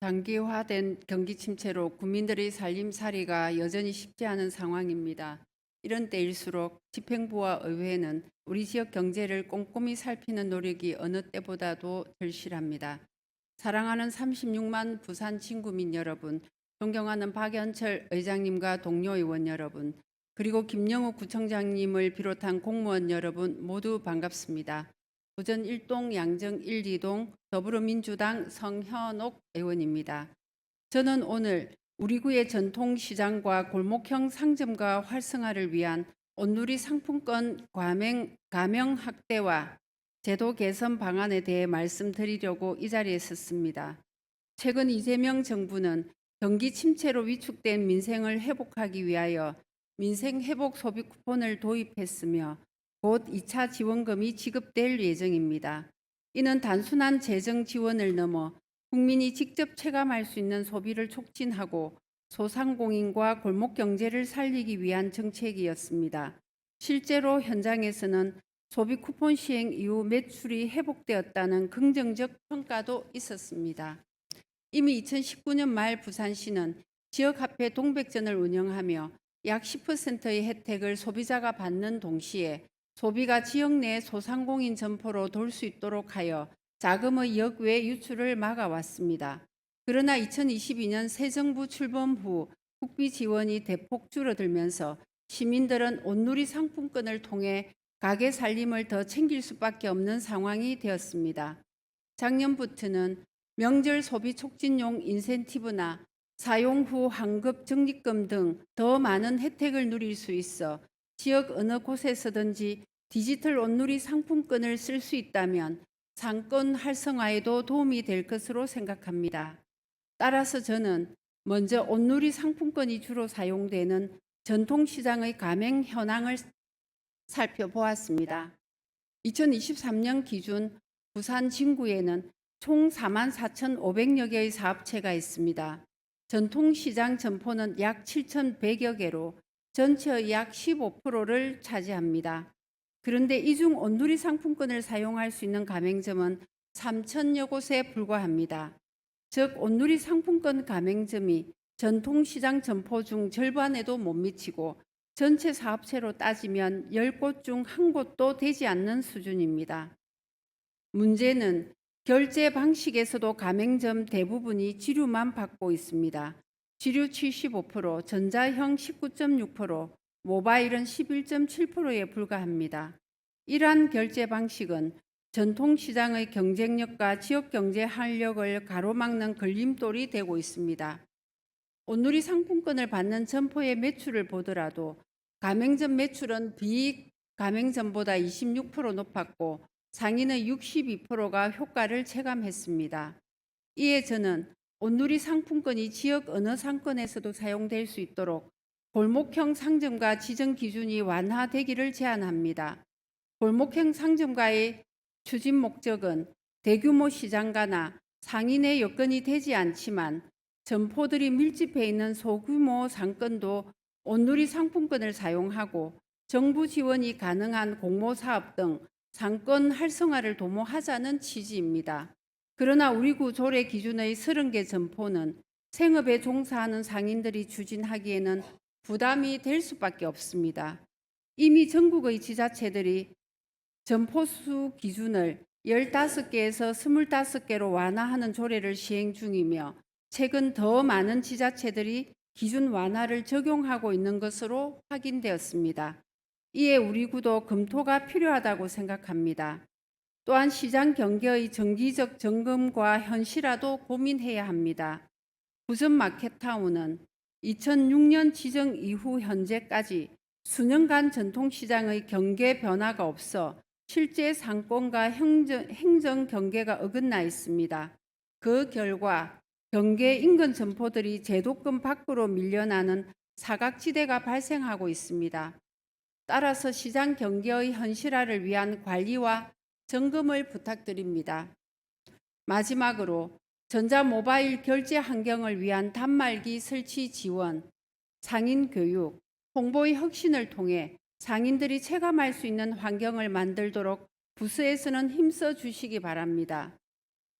단기화된 경기 침체로 국민들의 살림살이가 여전히 쉽지 않은 상황입니다. 이런 때일수록 집행부와 의회는 우리 지역 경제를 꼼꼼히 살피는 노력이 어느 때보다도 절실합니다. 사랑하는 36만 부산 친구민 여러분, 존경하는 박연철 의장님과 동료 의원 여러분, 그리고 김영욱 구청장님을 비롯한 공무원 여러분 모두 반갑습니다. 부전 1동 양정 1, 2동 더불어민주당 성현옥 의원입니다. 저는 오늘 우리 구의 전통시장과 골목형 상점가 활성화를 위한 온누리 상품권 가명 확대와 제도 개선 방안에 대해 말씀드리려고 이 자리에 섰습니다. 최근 이재명 정부는 경기 침체로 위축된 민생을 회복하기 위하여 민생회복 소비 쿠폰을 도입했으며 곧 2차 지원금이 지급될 예정입니다. 이는 단순한 재정 지원을 넘어 국민이 직접 체감할 수 있는 소비를 촉진하고 소상공인과 골목 경제를 살리기 위한 정책이었습니다. 실제로 현장에서는 소비 쿠폰 시행 이후 매출이 회복되었다는 긍정적 평가도 있었습니다. 이미 2019년 말 부산시는 지역화폐 동백전을 운영하며 약 10%의 혜택을 소비자가 받는 동시에 소비가 지역 내 소상공인 점포로 돌 수 있도록 하여 자금의 역외 유출을 막아왔습니다. 그러나 2022년 새 정부 출범 후 국비 지원이 대폭 줄어들면서 시민들은 온누리 상품권을 통해 가게 살림을 더 챙길 수밖에 없는 상황이 되었습니다. 작년부터는 명절 소비 촉진용 인센티브나 사용 후 환급 적립금 등 더 많은 혜택을 누릴 수 있어 지역 어느 곳에서든지 디지털 온누리 상품권을 쓸 수 있다면 상권 활성화에도 도움이 될 것으로 생각합니다. 따라서 저는 먼저 온누리 상품권이 주로 사용되는 전통시장의 가맹 현황을 살펴보았습니다. 2023년 기준 부산 진구에는 총 44,500여 개의 사업체가 있습니다. 전통시장 점포는 약 7,100여 개로 전체의 약 15%를 차지합니다. 그런데 이 중 온누리 상품권을 사용할 수 있는 가맹점은 3,000여 곳에 불과합니다. 즉 온누리 상품권 가맹점이 전통시장 점포 중 절반에도 못 미치고 전체 사업체로 따지면 10곳 중 1곳도 되지 않는 수준입니다. 문제는 결제 방식에서도 가맹점 대부분이 지류만 받고 있습니다. 지류 75%, 전자형 19.6%, 모바일은 11.7%에 불과합니다. 이러한 결제 방식은 전통시장의 경쟁력과 지역경제 활력을 가로막는 걸림돌이 되고 있습니다. 온누리 상품권을 받는 점포의 매출을 보더라도 가맹점 매출은 비익 가맹점보다 26% 높았고 상인의 62%가 효과를 체감했습니다. 이에 저는 온누리 상품권이 지역 어느 상권에서도 사용될 수 있도록 골목형 상점가 지정 기준이 완화되기를 제안합니다. 골목형 상점가의 추진 목적은 대규모 시장가나 상인의 여건이 되지 않지만 점포들이 밀집해 있는 소규모 상권도 온누리 상품권을 사용하고 정부 지원이 가능한 공모사업 등 상권 활성화를 도모하자는 취지입니다. 그러나 우리 구 조례 기준의 30개 점포는 생업에 종사하는 상인들이 추진하기에는 부담이 될 수밖에 없습니다. 이미 전국의 지자체들이 점포수 기준을 15개에서 25개로 완화하는 조례를 시행 중이며 최근 더 많은 지자체들이 기준 완화를 적용하고 있는 것으로 확인되었습니다. 이에 우리 구도 검토가 필요하다고 생각합니다. 또한 시장 경계의 정기적 점검과 현실화도 고민해야 합니다. 부천 마켓타운은 2006년 지정 이후 현재까지 수년간 전통시장의 경계 변화가 없어 실제 상권과 행정 경계가 어긋나 있습니다. 그 결과 경계 인근 점포들이 제도권 밖으로 밀려나는 사각지대가 발생하고 있습니다. 따라서 시장 경계의 현실화를 위한 관리와 점검을 부탁드립니다. 마지막으로 전자 모바일 결제 환경을 위한 단말기 설치 지원, 상인 교육, 홍보의 혁신을 통해 상인들이 체감할 수 있는 환경을 만들도록 부서에서는 힘써 주시기 바랍니다.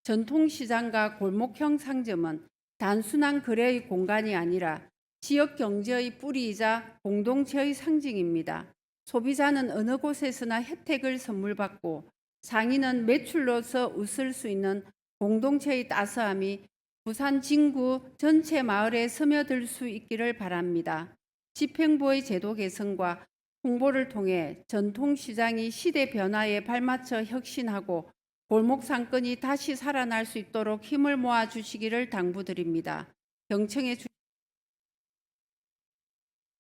전통시장과 골목형 상점은 단순한 거래의 공간이 아니라 지역 경제의 뿌리이자 공동체의 상징입니다. 소비자는 어느 곳에서나 혜택을 선물받고 상인은 매출로서 웃을 수 있는 공동체의 따스함이 부산 진구 전체 마을에 스며들 수 있기를 바랍니다. 집행부의 제도 개선과 홍보를 통해 전통시장이 시대 변화에 발맞춰 혁신하고 골목 상권이 다시 살아날 수 있도록 힘을 모아 주시기를 당부드립니다. 경청해